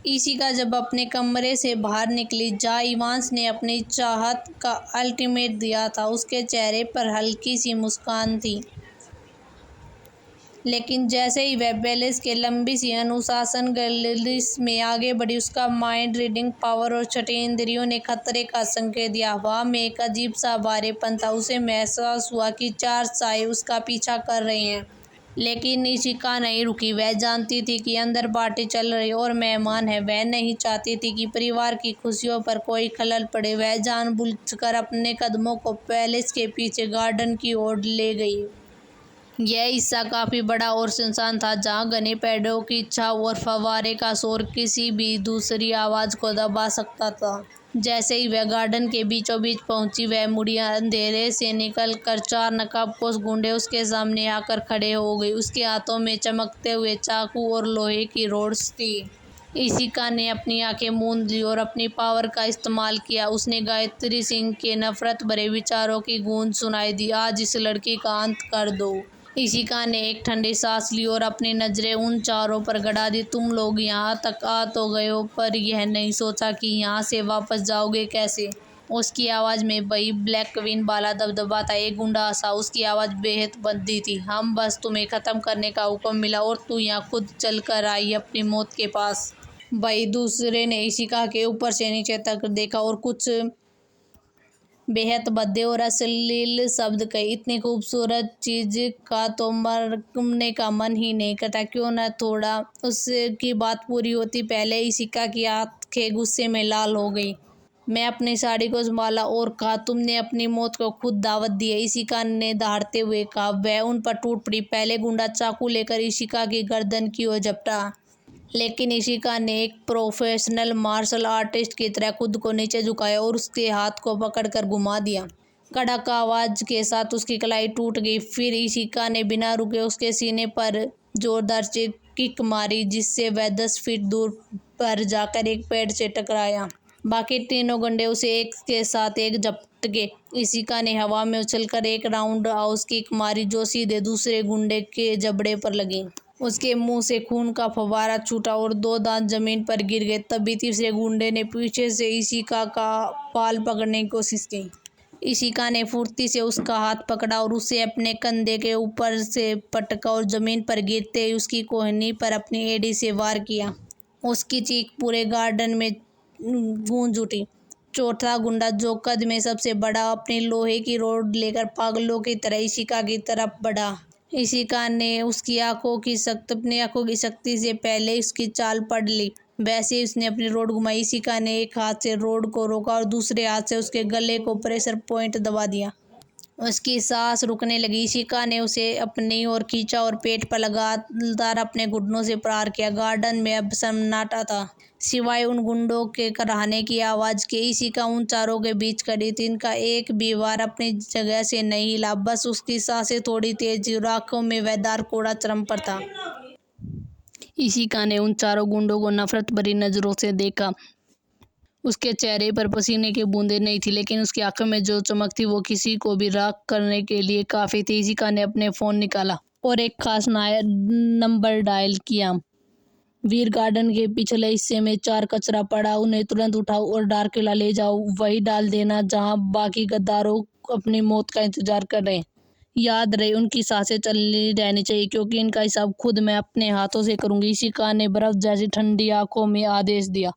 ईशिका जब अपने कमरे से बाहर निकली जहाँ इवांस ने अपनी चाहत का अल्टीमेट दिया था, उसके चेहरे पर हल्की सी मुस्कान थी। लेकिन जैसे ही वह बैलेंस के लंबी सी अनुशासन गलिस में आगे बढ़ी, उसका माइंड रीडिंग पावर और छठी इंद्रियों ने खतरे का संकेत दिया। हवा में एक अजीब सा भारेपन था। उसे महसूस हुआ कि 4 साए उसका पीछा कर रहे हैं। लेकिन ईशिका नहीं रुकी। वह जानती थी कि अंदर पार्टी चल रही और मेहमान है। वह नहीं चाहती थी कि परिवार की खुशियों पर कोई खलल पड़े। वह जानबूझकर अपने कदमों को पैलेस के पीछे गार्डन की ओर ले गई। यह हिस्सा काफी बड़ा और सुनसान था, जहाँ घने पेड़ों की छांव और फव्वारे का शोर किसी भी दूसरी आवाज को दबा सकता था। जैसे ही वह गार्डन के बीचों बीच पहुंची, वह मुड़ी। अंधेरे से निकलकर 4 नकाबपोश गुंडे उसके सामने आकर खड़े हो गए। उसके हाथों में चमकते हुए चाकू और लोहे की रोड्स थी। ईशिका ने अपनी आंखें मूंद ली और अपनी पावर का इस्तेमाल किया। उसने गायत्री सिंह के नफरत भरे विचारों की गूंज सुनाई दी। आज इस लड़की का अंत कर दो। ईशिका ने एक ठंडी सांस ली और अपनी नजरें उन चारों पर गड़ा दी। तुम लोग यहाँ तक आ तो गए हो, पर यह नहीं सोचा कि यहाँ से वापस जाओगे कैसे। उसकी आवाज में वही ब्लैक क्वीन वाला दबदबा था। एक गुंडा हंसा। उसकी आवाज बेहद भद्दी थी। हम बस तुम्हें खत्म करने का हुक्म मिला और तू यहाँ खुद चल कर आई अपनी मौत के पास। भाई दूसरे ने ईशिका के ऊपर से नीचे तक देखा और कुछ बेहद भद्दे और अश्लील शब्द कहे। इतनी खूबसूरत चीज का तो मरने का मन ही नहीं करता। क्यों न थोड़ा उसकी बात पूरी होती। पहले ईशिका की आंखें गुस्से में लाल हो गई। मैं अपनी साड़ी को संभाला और कहा, तुमने अपनी मौत को खुद दावत दी है। ईशिका ने दहाड़ते हुए कहा। वह उन पर टूट पड़ी। पहले गुंडा चाकू लेकर ईशिका की गर्दन की ओर झपटा, लेकिन ईशिका ने एक प्रोफेशनल मार्शल आर्टिस्ट की तरह खुद को नीचे झुकाया और उसके हाथ को पकड़कर घुमा दिया। कड़क आवाज के साथ उसकी कलाई टूट गई। फिर ईशिका ने बिना रुके उसके सीने पर जोरदार किक मारी, जिससे वह 10 फीट दूर पर जाकर एक पेड़ से टकराया। बाकी तीनों गुंडे उसे एक के साथ एक झपटे। ईशिका ने हवा में उछलकर एक राउंड हाउस किक मारी, जो सीधे दूसरे गुंडे के जबड़े पर लगी। उसके मुंह से खून का फव्वारा छूटा और 2 दांत जमीन पर गिर गए। तभी तीसरे गुंडे ने पीछे से ईशिका का बाल पकड़ने की कोशिश की। ईशिका ने फुर्ती से उसका हाथ पकड़ा और उसे अपने कंधे के ऊपर से पटका और जमीन पर गिरते ही उसकी कोहनी पर अपनी एड़ी से वार किया। उसकी चीख पूरे गार्डन में गूंज उठी। चौथा गुंडा, जो कद में सबसे बड़ा, अपनी लोहे की रोड लेकर पागलों की तरह ईशिका की तरफ बढ़ा। ईशिका ने अपनी आंखों की शक्ति से पहले उसकी चाल पढ़ ली। वैसे ही उसने अपनी रोड घुमाई। ईशिका ने एक हाथ से रोड को रोका और दूसरे हाथ से उसके गले को प्रेशर पॉइंट दबा दिया। उसकी सांस रुकने लगी। ईशिका ने उसे अपनी ओर खींचा और पेट पर लगातार अपने घुटनों से प्रहार किया। गार्डन में अब सन्नाटा था, सिवाय उन गुंडों के कराहने की आवाज के। ईशिका उन चारों के बीच खड़ी थी। इनका एक भी वार अपनी जगह से नहीं हिला। बस उसकी सांसें थोड़ी तेज और आंखों में वह दारकूड़ा चरम पर था। ईशिका ने उन चारों गुंडों को नफरत भरी नजरों से देखा। उसके चेहरे पर पसीने की बूंदें नहीं थी, लेकिन उसकी आंखों में जो चमक थी वो किसी को भी राख करने के लिए काफी थी। ईशिका ने अपने फोन निकाला और एक खास नंबर डायल किया। वीर, गार्डन के पिछले हिस्से में 4 कचरा पड़ा, उन्हें तुरंत उठाओ और डार्क किला ले जाओ। वही डाल देना जहां बाकी गद्दारों अपनी मौत का इंतजार कर रहे हैं। याद रहे, उनकी सांसें चलनी रहनी चाहिए, क्योंकि इनका हिसाब खुद मैं अपने हाथों से करूंगी। ईशिका ने बर्फ जैसी ठंडी आंखों में आदेश दिया।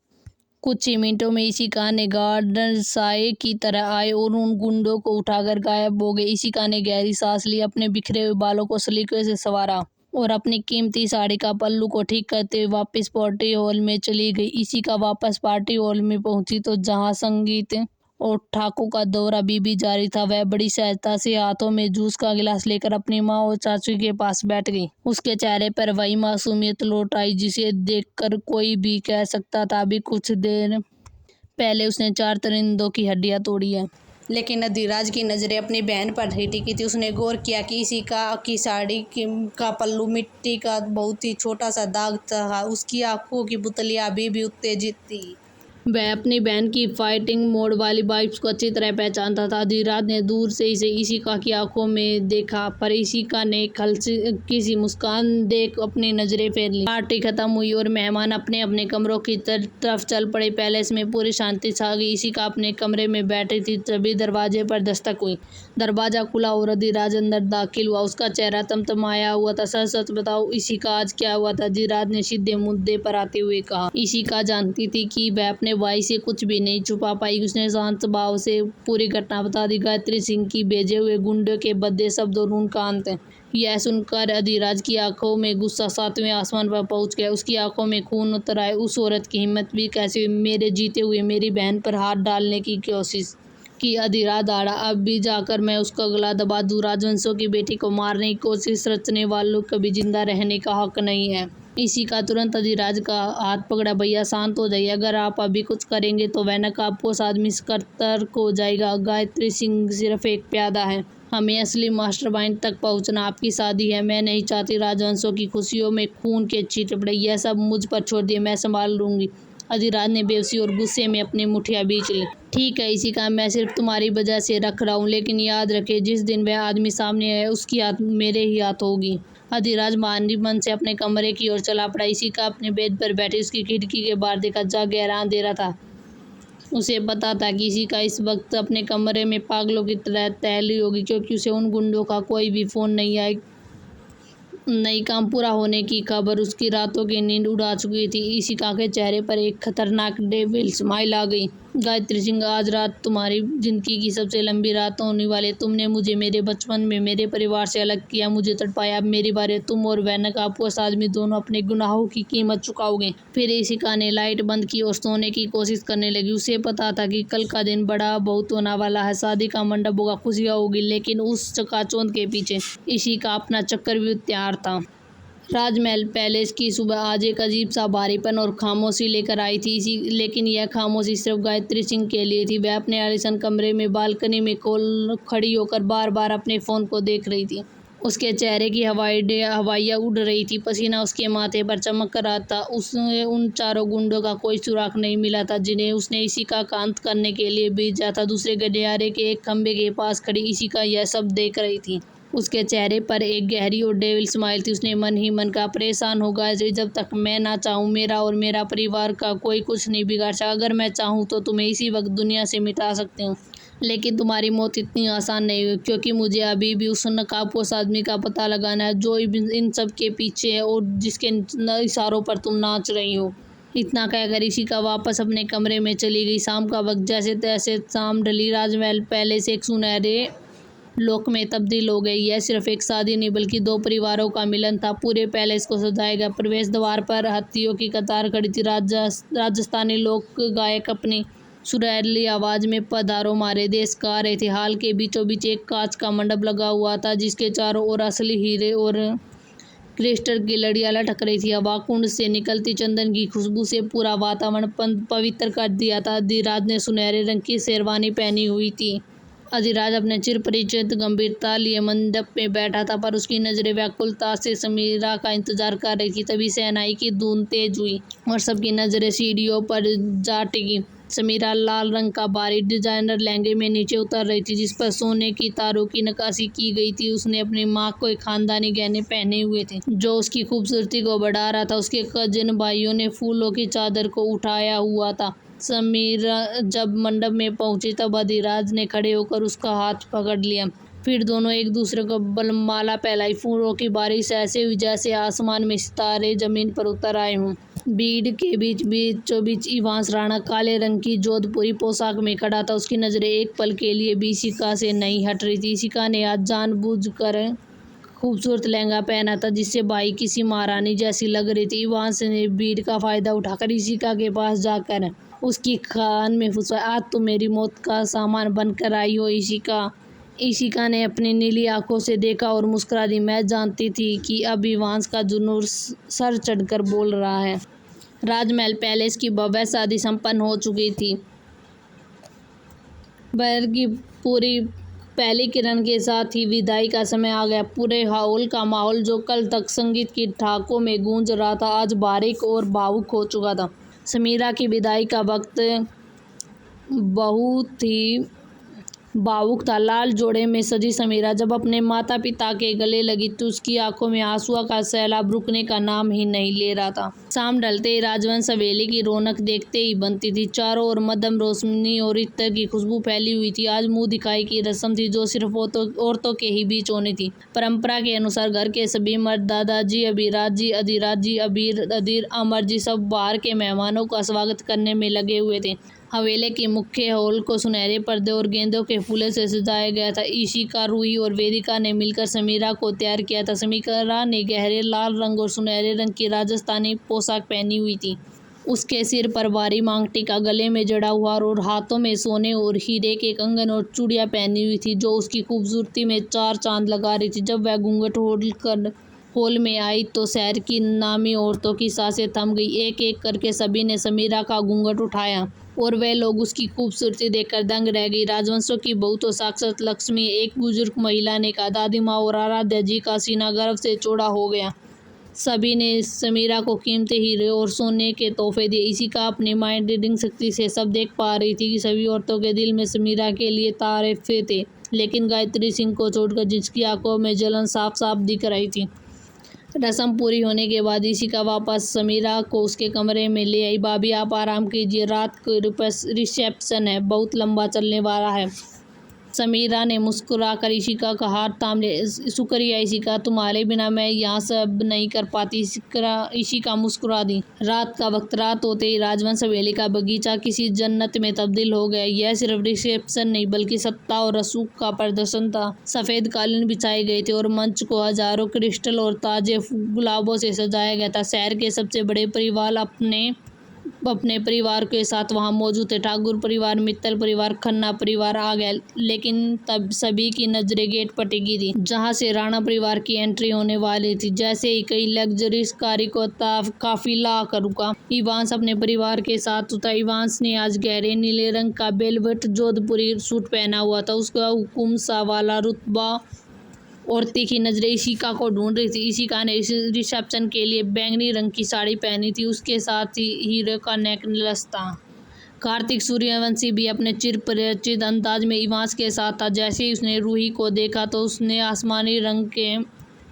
कुछ ही मिनटों में ईशिका ने गार्डन साए की तरह आए और उन गुंडों को उठाकर गायब हो गए। ईशिका ने गहरी सांस ली, अपने बिखरे हुए बालों को सलीके से संवारा और अपनी कीमती साड़ी का पल्लू को ठीक करते हुए वापस पार्टी हॉल में चली गई। ईशिका वापस पार्टी हॉल में पहुंची तो जहां संगीत और ठाकुर का दौरा भी जारी था। वह बड़ी सहजता से हाथों में जूस का गिलास लेकर अपनी माँ और चाचू के पास बैठ गई। उसके चेहरे पर वही मासूमियत लौट आई, जिसे देखकर कोई भी कह सकता था अभी कुछ देर पहले उसने 4 परिंदों की हड्डियां तोड़ी है। लेकिन अधिराज की नजरें अपनी बहन पर ही टिकी थी। उसने गौर किया कि ईशिका की साड़ी का पल्लू मिट्टी का बहुत ही छोटा सा दाग था। उसकी आंखों की पुतलियां अभी भी उत्तेजित थी। वह अपनी बहन की फाइटिंग मोड वाली वाइब्स को अच्छी तरह पहचानता था। अधिराज ने दूर से इसे इशिका की आंखों में देखा, पर इशिका ने हल्की सी मुस्कान देख अपनी नजरें फेर ली। पार्टी खत्म हुई और मेहमान अपने अपने कमरों की तरफ चल पड़े। पैलेस में पूरी शांति छा गई। इशिका अपने कमरे में बैठी थी, तभी दरवाजे पर दस्तक हुई। दरवाजा खुला और अधिराज अंदर दाखिल हुआ। उसका चेहरा तमतमाया हुआ था। सच सच बताओ इशिका, आज क्या हुआ था? अधिराज ने सीधे मुद्दे पर आते हुए कहा। इशिका जानती थी कि वह अपने भाई से कुछ भी नहीं छुपा पाई। उसने शांत भाव से पूरी घटना बता दी। गायत्री सिंह की भेजे हुए गुंडों के भद्दे शब्द और उनका अंत। यह सुनकर अधिराज की आंखों में गुस्सा 7वें आसमान पर पहुंच गया। उसकी आंखों में खून उतर आए। उस औरत की हिम्मत भी कैसे हुई मेरे जीते हुए मेरी बहन पर हाथ डालने की कोशिश की? अधिराज दौड़ा। अब भी जाकर मैं उसका गला दबा दूं। राजवंशों की बेटी को मारने की कोशिश रचने वालों को कभी जिंदा रहने का हक नहीं है। इशिका तुरंत अधिराज का हाथ पकड़ा। भैया शांत हो जाइए, अगर आप अभी कुछ करेंगे तो वह नकाबपोश आदमी सतर्क हो जाएगा। गायत्री सिंह सिर्फ एक प्यादा है, हमें असली मास्टरमाइंड तक पहुंचना आपकी शादी है। मैं नहीं चाहती राजवंशों की खुशियों में खून के छींटे पड़े। यह सब मुझ पर छोड़ दिए, मैं संभाल लूंगी। अधिराज ने बेबसी और गुस्से में अपनी मुठ्ठियां बींच ली। ठीक है इशिका, मैं सिर्फ तुम्हारी वजह से रख रहा हूँ, लेकिन याद रखे जिस दिन वह आदमी सामने आए उसकी हाथ मेरे ही हाथ होगी। अधिराज मानवी मन से अपने कमरे की ओर चला पड़ा। इशिका अपने बेड पर बैठी उसकी खिड़की के बाहर देखा, जहाँ गहरा अंधेरा था। उसे पता था कि इशिका इस वक्त अपने कमरे में पागलों की तरह टहली होगी, क्योंकि उसे उन गुंडों का कोई भी फोन नहीं आया। नई काम पूरा होने की खबर उसकी रातों की नींद उड़ा चुकी थी। इशिका के चेहरे पर एक खतरनाक डेविल स्माइल आ गई। गायत्री सिंह, आज रात तुम्हारी जिंदगी की सबसे लंबी रात होने वाली। तुमने मुझे मेरे बचपन में मेरे परिवार से अलग किया, मुझे तड़पाया। अब मेरी बारी। तुम और वह नकाबपोश आदमी दोनों अपने गुनाहों की कीमत चुकाओगे। फिर इशिका ने लाइट बंद की और सोने की कोशिश करने लगी। उसे पता था कि कल का दिन बड़ा बहुत होने वाला है। शादी का मंडप होगा, खुशियां होगी, लेकिन उस चकाचौंध के पीछे इशिका अपना चक्रव्यूह तैयार था। राजमहल पैलेस की सुबह आज एक अजीब सा भारीपन और खामोशी लेकर आई थी। लेकिन यह खामोशी सिर्फ गायत्री सिंह के लिए थी। वह अपने आलीशान कमरे में बालकनी में खड़ी होकर बार बार अपने फ़ोन को देख रही थी। उसके चेहरे की हवाइयाँ उड़ रही थी, पसीना उसके माथे पर चमक रहा था। उसने उन चारों गुंडों का कोई सुराग नहीं मिला था जिन्हें उसने इशिका का अंत करने के लिए भेजा था। दूसरे गलियारे के एक खंबे के पास खड़ी इशिका यह सब देख रही थी। उसके चेहरे पर एक गहरी और डेविल स्माइल थी। उसने मन ही मन कहा, परेशान होगा जब तक मैं ना चाहूँ मेरा और मेरा परिवार का कोई कुछ नहीं बिगाड़ सकता। अगर मैं चाहूँ तो तुम्हें इसी वक्त दुनिया से मिटा सकती हूँ, लेकिन तुम्हारी मौत इतनी आसान नहीं हुई, क्योंकि मुझे अभी भी उस नकाबपोश आदमी का पता लगाना है जो इन सब के पीछे है और जिसके इशारों पर तुम नाच रही हो। इतना कहकर इशिका वापस अपने कमरे में चली गई। शाम का वक्त जैसे तैसे शाम ढली। राजमहल पहले से एक सुनहरे लोक में तब्दील हो गई। यह सिर्फ एक शादी नहीं बल्कि दो परिवारों का मिलन था। पूरे पैलेस को सजाया गया। प्रवेश द्वार पर हाथियों की कतार खड़ी थी। राजस्थानी लोक गायक अपनी सुरीली आवाज में पधारो मारे देश गा रहे थे। हाल के बीचों बीच एक कांच का मंडप लगा हुआ था, जिसके चारों ओर असली हीरे और क्रिस्टल की लड़ियां लटक रही थी। हवा कुंड से निकलती चंदन की खुशबू से पूरा वातावरण पवित्र कर दिया था। अधिराज ने सुनहरे रंग की शेरवानी पहनी हुई थी। अधिराज अपने चिर परिचित गंभीरता लिए मंडप में बैठा था, पर उसकी नजरें व्याकुलता से समीरा का इंतजार कर रही थी। तभी शहनाई की धून तेज हुई और सबकी नजरें सीढ़ियों पर जा टिकी। समीरा लाल रंग का भारी डिजाइनर लहंगे में नीचे उतर रही थी, जिस पर सोने की तारों की नक्काशी की गई थी। उसने अपनी माँ को एक खानदानी गहने पहने हुए थे जो उसकी खूबसूरती को बढ़ा रहा था। उसके कजिन भाइयों ने फूलों की चादर को उठाया हुआ था। समीरा जब मंडप में पहुंची तब अधिराज ने खड़े होकर उसका हाथ पकड़ लिया। फिर दोनों एक दूसरे को माला पहलाई। फूलों की बारिश ऐसे हुई जैसे आसमान में सितारे जमीन पर उतर आए हों। भीड़ के बीचों बीच इवांस राणा काले रंग की जोधपुरी पोशाक में खड़ा था। उसकी नजरें एक पल के लिए भी इशिका से नहीं हट रही थी। इशिका ने आज जानबूझकर खूबसूरत लहंगा पहना था, जिससे भाई किसी महारानी जैसी लग रही थी। इवांस ने भीड़ का फायदा उठाकर इशिका के पास जाकर उसकी कान में फुसवाया, आज तो मेरी मौत का सामान बनकर आई हो इशिका। इशिका ने अपनी नीली आंखों से देखा और मुस्कुरा दी। मैं जानती थी कि अब इवांस का जुनून सर चढ़कर बोल रहा है। राजमहल पैलेस की भव्य शादी संपन्न हो चुकी थी। भर की पूरी पहली किरण के साथ ही विदाई का समय आ गया। पूरे हॉल का माहौल जो कल तक संगीत की ठाकों में गूंज रहा था, आज बारीक और भावुक हो चुका था। समीरा की विदाई का वक्त बहुत ही भावुक था। लाल जोड़े में सजी समीरा जब अपने माता पिता के गले लगी तो उसकी आंखों में आंसुओं का सैलाब रुकने का नाम ही नहीं ले रहा था। शाम ढलते ही राजवंश हवेली की रौनक देखते ही बनती थी। चारों ओर मध्यम रोशनी और इत्तर की खुशबू फैली हुई थी। आज मुंह दिखाई की रस्म थी जो सिर्फ औरतों के ही बीच होनी थी। परंपरा के अनुसार घर के सभी मर्द, दादाजी, अभिराज जी, अधिराज जी, अधीर, अमर जी सब बाहर के मेहमानों का स्वागत करने में लगे हुए थे। हवेली के मुख्य हॉल को सुनहरे पर्दे और गेंदों के फूलों से सजाया गया था। ईशिका, रूही और वेदिका ने मिलकर समीरा को तैयार किया था। समीरा ने गहरे लाल रंग और सुनहरे रंग की राजस्थानी पोशाक पहनी हुई थी। उसके सिर पर भारी मांग टीका, गले में जड़ा हुआ और हाथों में सोने और हीरे के कंगन और चूड़ियां पहनी हुई थी जो उसकी खूबसूरती में चार चांद लगा रही थी। जब वह घूंघट हॉल में आई तो शहर की नामी औरतों की सांसें थम गई। एक एक करके सभी ने समीरा का घूंघट उठाया और वे लोग उसकी खूबसूरती देखकर दंग रह गई। राजवंशों की बहू तो साक्षात लक्ष्मी, एक बुजुर्ग महिला ने कहा। दादी माँ और आराध्या जी का सीना गर्व से चौड़ा हो गया। सभी ने समीरा को कीमती हीरे और सोने के तोहफे दिए। इसी का अपनी माइंड रीडिंग शक्ति से सब देख पा रही थी कि सभी औरतों के दिल में समीरा के लिए तारीफें थे, लेकिन गायत्री सिंह को छोड़कर जिसकी आंखों में जलन साफ साफ दिख रही थी। रस्म पूरी होने के बाद ईशिका वापस समीरा को उसके कमरे में ले आई। भाभी आप आराम कीजिए, रात को रिसेप्शन है, बहुत लंबा चलने वाला है। समीरा ने मुस्कुराकर ईशिका का हाथ थाम लिया। शुक्रिया ईशिका, तुम्हारे बिना मैं यहाँ सब नहीं कर पाती। ईशिका मुस्कुरा दी। रात का वक्त रात होते ही राजवंश हवेली का बगीचा किसी जन्नत में तब्दील हो गया। यह सिर्फ रिसेप्शन नहीं बल्कि सत्ता और रसूख का प्रदर्शन था। सफेद कालीन बिछाए गए थे और मंच को हजारों क्रिस्टल और ताजे गुलाबों से सजाया गया था। शहर के सबसे बड़े परिवार अपने परिवार के साथ वहां मौजूद थे। ठाकुर परिवार, मित्तल परिवार, खन्ना परिवार आ गया, लेकिन तब सभी की नजरें गेट पर टिकी थी जहां से राणा परिवार की एंट्री होने वाली थी। जैसे ही कई लग्जरीज कारी को काफिला आकर रुका, इवांस अपने परिवार के साथ उतरा। इवांस ने आज गहरे नीले रंग का बेलवेट जोधपुरी सूट पहना हुआ था। उसका हुकुम सा वाला रुतबा और तीखी नजरें ईशिका को ढूंढ रही थी। ईशिका ने रिसेप्शन के लिए बैंगनी रंग की साड़ी पहनी थी, उसके साथ ही हीरे का नेकलेस था। कार्तिक सूर्यवंशी भी अपने चिरपरिचित अंदाज में इवांस के साथ था। जैसे ही उसने रूही को देखा तो उसने आसमानी रंग के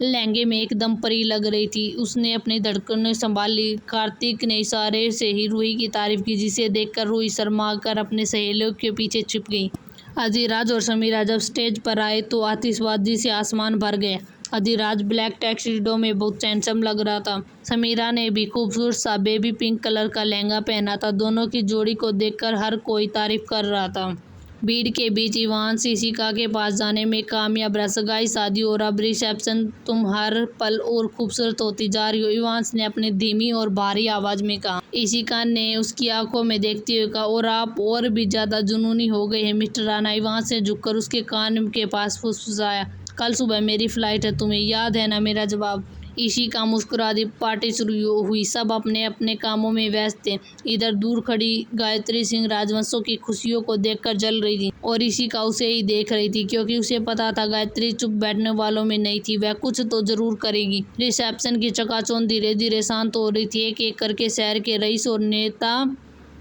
लहंगे में एकदम परी लग रही थी। उसने अपनी धड़कनें संभाल ली। कार्तिक ने इशारे से ही रूही की तारीफ की, जिसे देखकर रूही शर्मा कर अपने सहेलियों के पीछे छिप गई। अधिराज और समीरा जब स्टेज पर आए तो आतिशबाजी से आसमान भर गए। अधिराज ब्लैक टैक्सीडो में बहुत हैंडसम लग रहा था। समीरा ने भी खूबसूरत सा बेबी पिंक कलर का लहंगा पहना था। दोनों की जोड़ी को देखकर हर कोई तारीफ कर रहा था। भीड़ के बीच इवांस ईशिका के पास जाने में कामयाब रहा। सगाई, शादी और अब रिसेप्शन, तुम हर पल और खूबसूरत होती जा रही हो, इवांस ने अपनी धीमी और भारी आवाज में कहा। ईशिका ने उसकी आंखों में देखते हुए कहा, और आप और भी ज्यादा जुनूनी हो गए हैं मिस्टर राणा। इवांस ने झुककर उसके कान के पास फुसफुसाया, कल सुबह मेरी फ्लाइट है, तुम्हें याद है ना मेरा जवाब। ईशिका मुस्कुरा दी। पार्टी शुरू हुई। सब अपने अपने कामों में व्यस्त थे। इधर दूर खड़ी गायत्री सिंह राजवंशों की खुशियों को देखकर जल रही थी और ईशिका उसे ही देख रही थी, क्योंकि उसे पता था गायत्री चुप बैठने वालों में नहीं थी, वह कुछ तो जरूर करेगी। रिसेप्शन की चकाचौंध धीरे धीरे शांत हो रही थी। एक एक करके शहर के रईस और नेता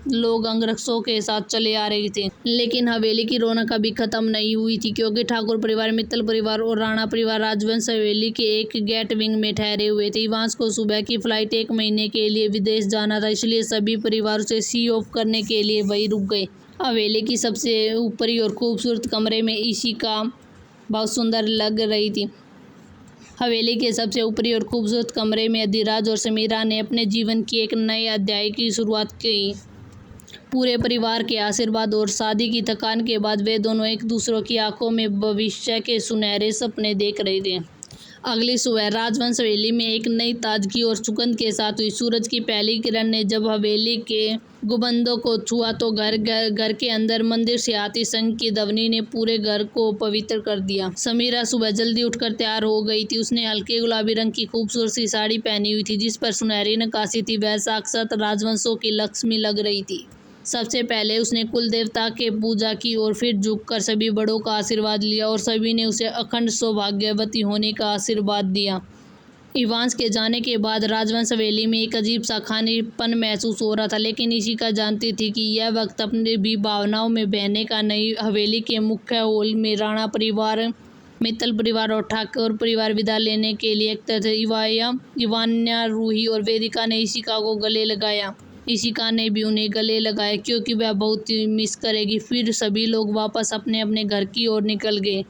लोग अंगरक्षों के साथ चले आ रहे थे, लेकिन हवेली की रौनक अभी खत्म नहीं हुई थी, क्योंकि ठाकुर परिवार, मित्तल परिवार और राणा परिवार राजवंश हवेली के एक गेट विंग में ठहरे हुए थे। इवांस को सुबह की फ्लाइट 1 महीने के लिए विदेश जाना था, इसलिए सभी परिवार उसे सी ऑफ करने के लिए वही रुक गए। हवेली की सबसे ऊपरी और खूबसूरत कमरे में ईशिका बहुत सुंदर लग रही थी। हवेली के सबसे ऊपरी और खूबसूरत कमरे में अधिराज और समीरा ने अपने जीवन की एक नए अध्याय की शुरुआत की। पूरे परिवार के आशीर्वाद और शादी की थकान के बाद वे दोनों एक दूसरों की आंखों में भविष्य के सुनहरे सपने देख रहे थे। अगली सुबह राजवंश हवेली में एक नई ताजगी और सुगंध के साथ हुई। सूरज की पहली किरण ने जब हवेली के गुंबदों को छुआ तो घर के अंदर मंदिर से आती संघ की ध्वनि ने पूरे घर को पवित्र कर दिया। समीरा सुबह जल्दी उठकर तैयार हो गई थी। उसने हल्के गुलाबी रंग की खूबसूरत सी साड़ी पहनी हुई थी, जिस पर सुनहरी नक्काशी थी। वह साक्षात राजवंशों की लक्ष्मी लग रही थी। सबसे पहले उसने कुल देवता के पूजा की और फिर झुककर सभी बड़ों का आशीर्वाद लिया और सभी ने उसे अखंड सौभाग्यवती होने का आशीर्वाद दिया। इवांस के जाने के बाद राजवंश हवेली में एक अजीब सा खालीपन महसूस हो रहा था, लेकिन इशिका जानती थी कि यह वक्त अपने भी भावनाओं में बहने का नहीं। हवेली के मुख्य हॉल में राणा परिवार, मित्तल परिवार और ठाकुर परिवार विदा लेने के लिए एकत्र थे। इवान्या, रूही और वेदिका ने इशिका को गले लगाया। इशिका ने भी उन्हें गले लगाया क्योंकि वह बहुत मिस करेगी। फिर सभी लोग वापस अपने अपने घर की ओर निकल गए।